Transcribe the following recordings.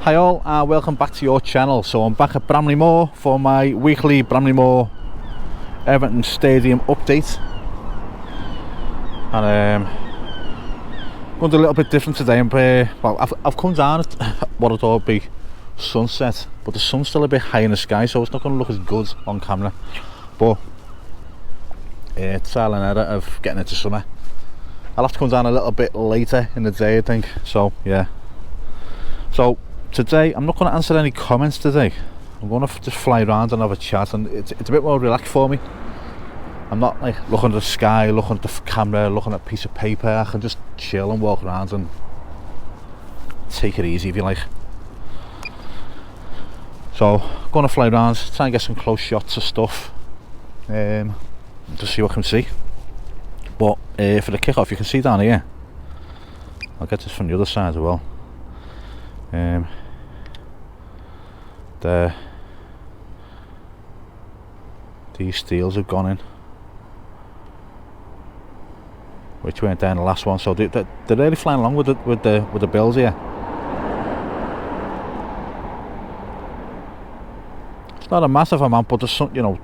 Hi all, and welcome back to your channel. So I'm back at Bramley Moore for my weekly Bramley Moore Everton Stadium update, and going to do a little bit different today. I've come down at what I thought would be sunset, but the sun's still a bit high in the sky, so it's not going to look as good on camera. But trial and error of getting into summer. I'll have to come down a little bit later in the day, I think. So yeah. So today I'm not going to answer any comments today. I'm going to just fly around and have a chat, and it's a bit more relaxed for me. I'm not like looking at the sky, looking at the camera, looking at a piece of paper. I can just chill and walk around and take it easy, if you like. So going to fly around, try and get some close shots of stuff, just see what I can see. But for the kick-off, you can see down here, I'll get this from the other side as well. These steels have gone in, which weren't there in the last one, so they're really flying along with the bills here. It's not a massive amount, but there's some, you know,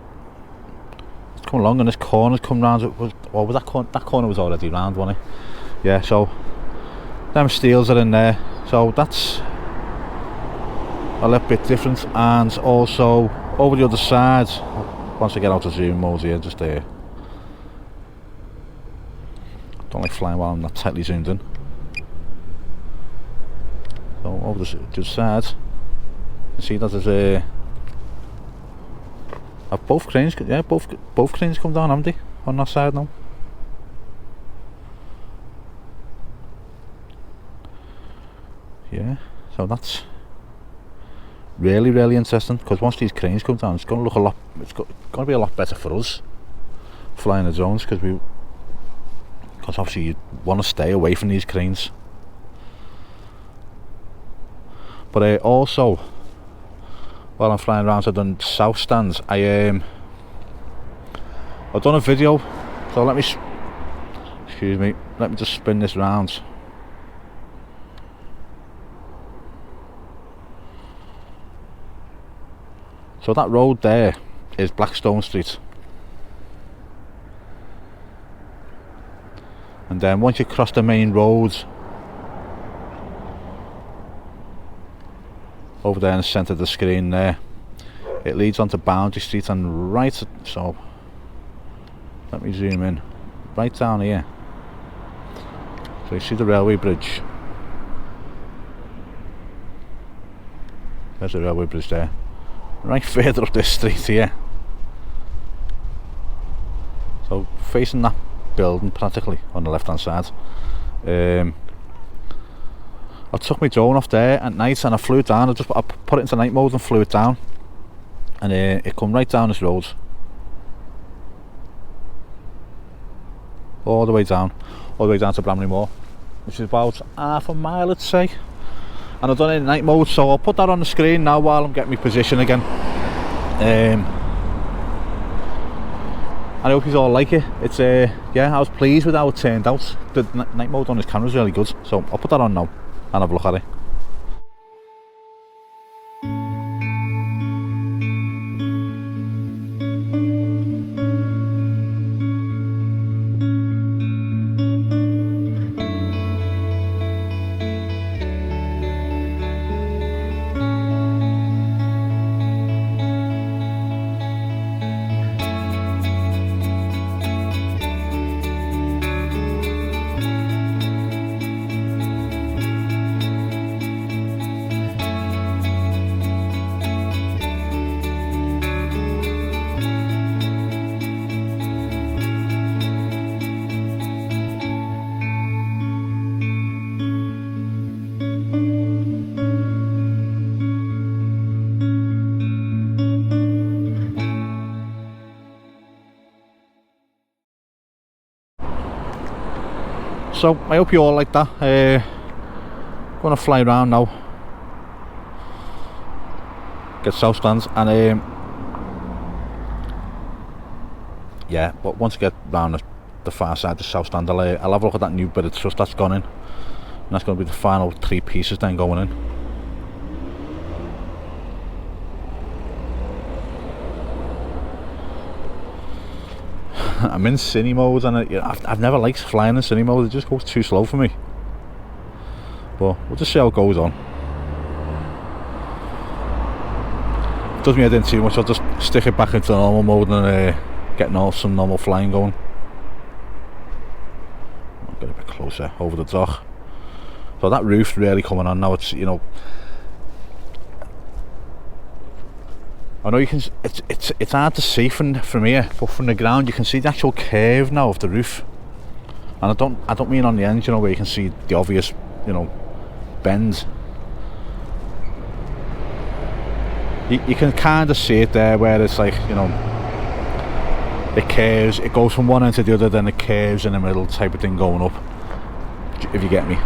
it's come along, and this corner's come round. Was that corner? That corner was already round, wasn't it? Yeah. So them steels are in there, so that's a little bit different. And also over the other side, once I get out of zoom mode here, just there. Don't like flying while I'm not tightly zoomed in. So over the side, you see that there's have both cranes, yeah, both cranes come down, haven't they, on that side now? Yeah, so that's really interesting, because once these cranes come down, it's going to look a lot. It's going to be a lot better for us flying the drones, because obviously you want to stay away from these cranes. But also, while I'm flying around to the south stands, I've done a video. So let me just spin this round. So that road there is Blackstone Street, and then once you cross the main road over there in the centre of the screen there, it leads onto Boundary Street, and right, so let me zoom in, right down here, so you see the railway bridge. There's the railway bridge there. Right further up this street here, so facing that building practically on the left hand side. I took my drone off there at night and I flew it down. I put it into night mode and flew it down, and it come right down this road, all the way down to Bramley Moore, which is about half a mile, I'd say. And I've done it in night mode, so I'll put that on the screen now while I'm getting my position again. I hope you all like it. It's yeah, I was pleased with how it turned out. The night mode on this camera is really good, so I'll put that on now and have a look at it. So I hope you all like that. Gonna fly around now, get south stands, and yeah, but once I get round the far side, the south stand, I'll have a look at that new bit of truss that's gone in, and that's going to be the final 3 pieces then going in. I'm in cine mode, and I've never liked flying in cine mode. It just goes too slow for me. But we'll just see how it goes on. Does me head in too much, I'll just stick it back into normal mode and get some normal flying going. I'll get a bit closer over the dock. So that roof's really coming on now. It's, you know, I know you can. It's hard to see from here, but from the ground you can see the actual curve now of the roof. And I don't mean on the end, you know, where you can see the obvious, you know, bends. You can kind of see it there, where it's like, you know, it curves. It goes from one end to the other, then it curves in the middle, type of thing going up. If you get me.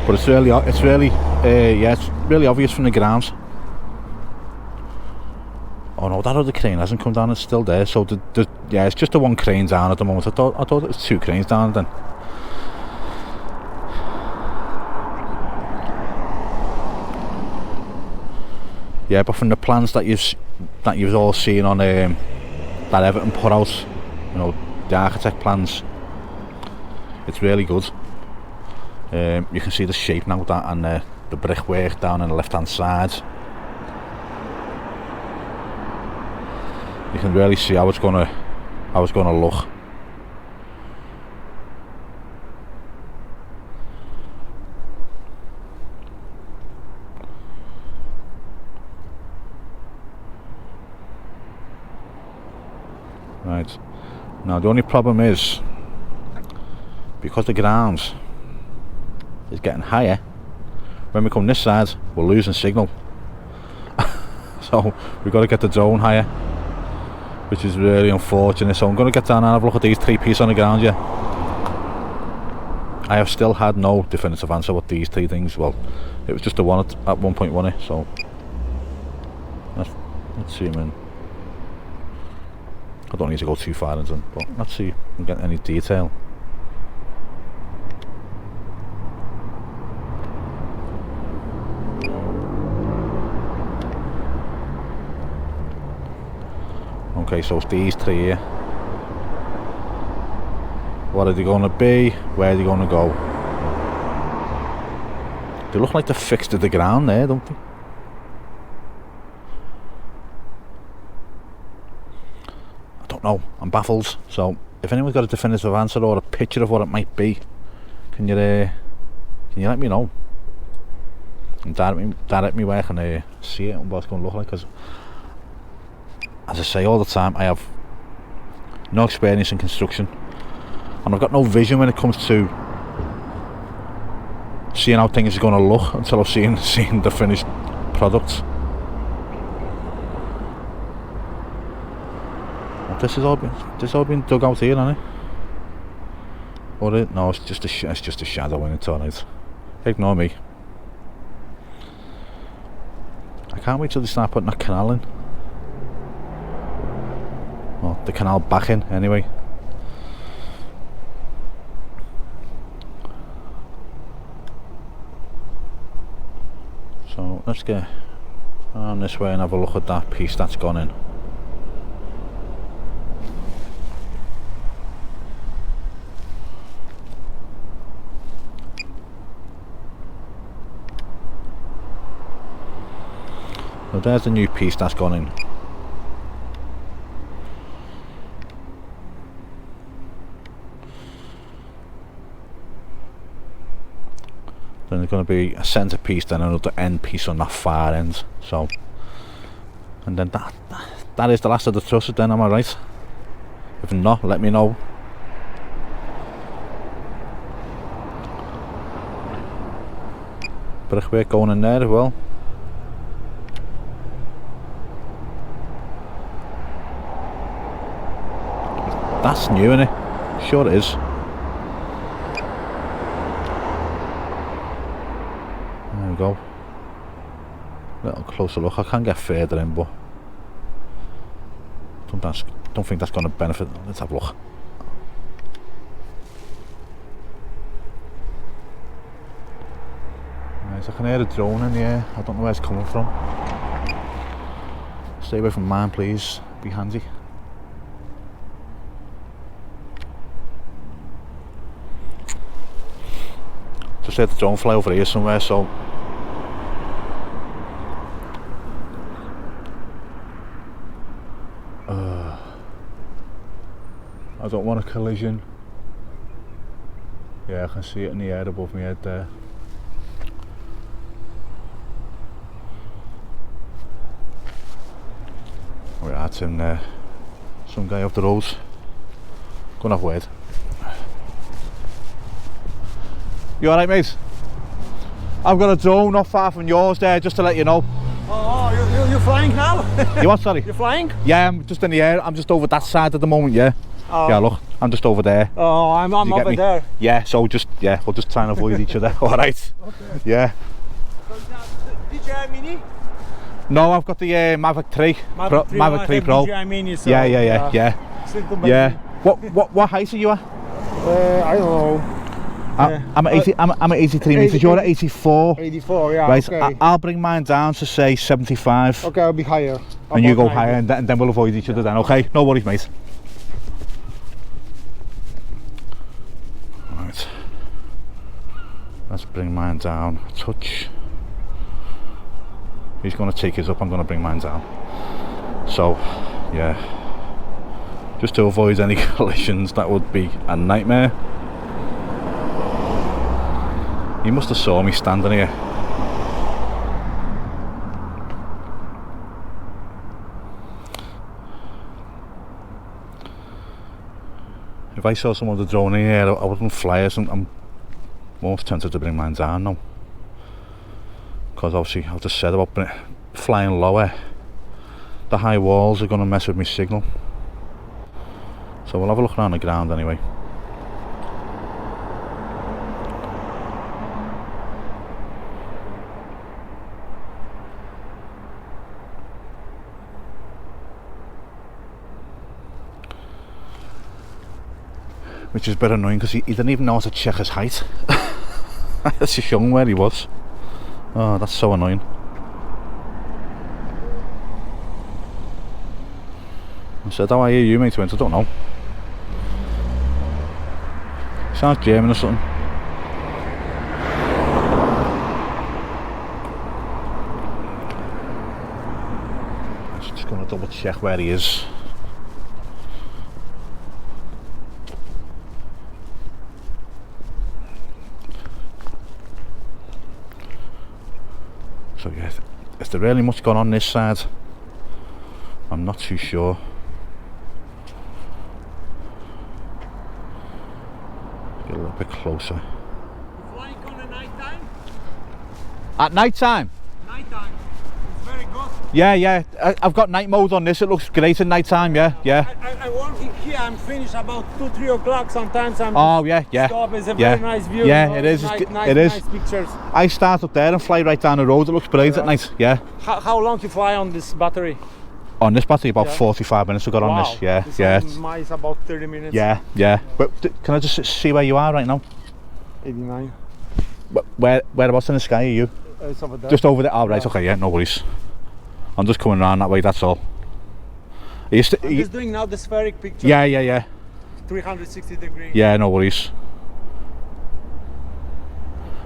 But it's really obvious from the ground. Oh no, that other crane hasn't come down, it's still there. So yeah, it's just the one crane down at the moment. I thought it was two cranes down then. Yeah, but from the plans that you've all seen on that Everton put out, you know, the architect plans, it's really good. You can see the shape now, that and the brickwork down on the left hand side. You can really see how it's gonna look. Right, now the only problem is, because the ground is getting higher, when we come this side we're losing signal. So we've got to get the drone higher, which is really unfortunate. So I'm going to get down and have a look at these three pieces on the ground. Yeah, I have still had no definitive answer what these three things. Well, it was just the one at one point, wasn't it? So let's see, man. I don't need to go too far into them, but let's see if we can get any detail. Okay, so it's these three here. What are they going to be? Where are they going to go? They look like they're fixed to the ground there, don't they? I don't know, I'm baffled. So if anyone's got a definitive answer or a picture of what it might be, can you let me know and direct me where I can see it and what it's going to look like? Because as I say all the time, I have no experience in construction, and I've got no vision when it comes to seeing how things are going to look until I've seen the finished product. Well, this has all been dug out here, hasn't it? Or no, it's just a shadow in it. Alright, ignore me. I can't wait till they start putting that canal in. Well, the canal back in anyway. So let's get on this way and have a look at that piece that's gone in. So there's the new piece that's gone in. Then there's going to be a centre piece, then another end piece on that far end. So, and then that is the last of the trusses. Then am I right? If not, let me know. Brickwork going in there as well. That's new, isn't it? Sure it is. There we go. A little closer look. I can get further in, but don't think that's going to benefit. Let's have a look. Right, I can hear a drone in the air. I don't know where it's coming from. Stay away from mine, please. be handy. Just had the drone fly over here somewhere, so I don't want a collision. Yeah, I can see it in the air above my head there. Oh yeah, that's him there. Some guy up the road. Gonna have a word. You alright, mate? I've got a drone not far from yours there, just to let you know. Oh, you're flying now? You what, sorry? You're flying? Yeah, I'm just in the air. I'm just over that side at the moment, yeah. Oh. Yeah, look, I'm just over there. Oh, I'm over there. Yeah, so just, yeah, we'll just try and avoid each other, alright? Okay. Yeah. So DJI Mini? No, I've got the Mavic 3. Mavic 3 Pro. DJI Mini, so yeah. What height are you at? I don't know. I'm at 83 metres, you're at 84. 84, yeah. Right, okay. I'll bring mine down to say 75. Okay, I'll be higher. And you go higher, and then we'll avoid each other then, okay? No worries, mate. Right. Let's bring mine down a touch. He's going to take his up, I'm going to bring mine down. So, yeah. Just to avoid any collisions, that would be a nightmare. He must have saw me standing here. If I saw someone with a drone in the air, I wouldn't fly it. I'm most tempted to bring mine down now. Because obviously, I've just said about flying lower. The high walls are going to mess with my signal. So we'll have a look around the ground anyway. Which is a bit annoying because he didn't even know how to check his height. That's just young where he was. Oh, that's so annoying. I said, how are you, mate? I don't know. Sounds German or something. I'm just going to double check where he is. So yeah, is there really much going on this side? I'm not too sure. Get a little bit closer. You're flying on at night time? At night time? Night time. It's very good. Yeah. I've got night mode on this. It looks great at night time. Yeah. I'm working here. I'm finished about 2-3 o'clock. Sometimes I'm. Oh yeah. Stop. It's a very nice view. Yeah, you know? it is. Nice pictures. I start up there and fly right down the road. It looks brilliant at night. Yeah. How long you fly on this battery? On this battery, about 45 minutes. We got on this. Yeah. Mine is about 30 minutes. Yeah. But can I just see where you are right now? 89. Whereabouts in the sky are you? It's over there. Just over there. Oh, right. Okay. Yeah. No worries. I'm just coming around that way. That's all. I'm just doing now the spheric picture. Yeah. 360 degrees. Yeah. No worries.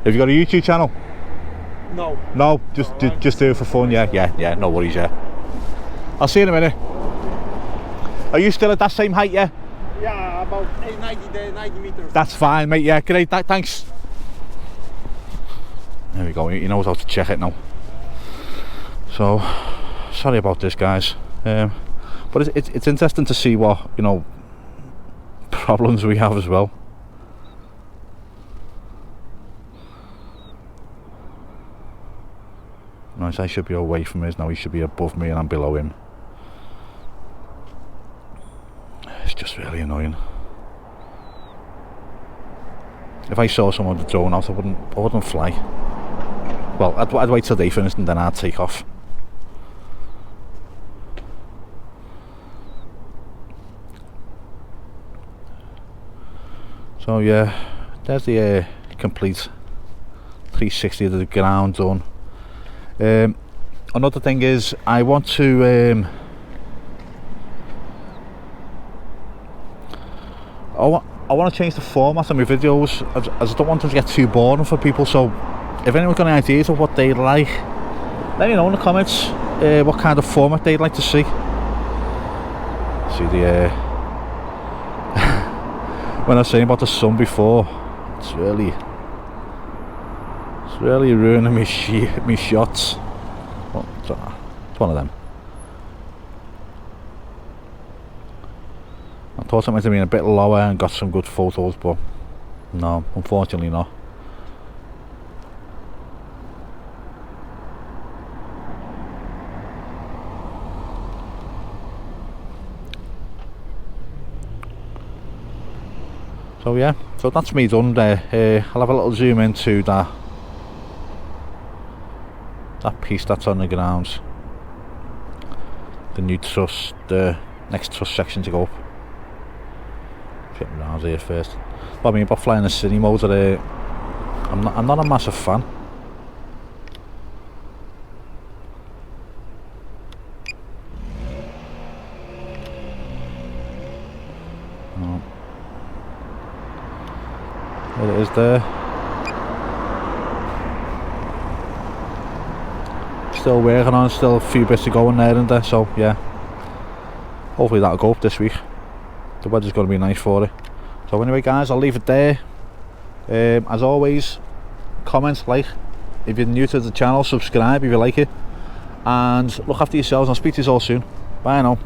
Have you got a YouTube channel? No. No. Just do it for fun. Yeah. No worries. Yeah. I'll see you in a minute. Are you still at that same height? Yeah. Yeah, about 90 meters. That's fine, mate. Yeah, great. Thanks. There we go. He knows how to check it now. So, sorry about this, guys. But it's interesting to see what problems we have as well. Nice. I should be away from his now. He should be above me, and I'm below him. It's just really annoying. If I saw someone with a drone out, I wouldn't fly. Well, I'd wait till they finished and then I'd take off. So yeah, there's the complete 360 of the ground done. Another thing is I want to I want to change the format of my videos, as I don't want them to get too boring for people. So if anyone's got any ideas of what they'd like, let me know in the comments what kind of format they'd like to see. See the when I was saying about the sun before, it's really ruining me shots. Well, it's one of them. I thought it might have been a bit lower and got some good photos, but no, unfortunately not. So yeah, so that's me done there. I'll have a little zoom into that piece that's on the ground. The new truss, the next truss section to go up. Get around here first. But I mean, about flying the cine mode, I'm not a massive fan. No. There it is there. Still working on, still a few bits to go in there and there, so yeah. Hopefully that'll go up this week. The weather's going to be nice for it. So anyway guys, I'll leave it there. As always, comment, like. If you're new to the channel, subscribe if you like it. And look after yourselves, and I'll speak to you all soon. Bye now.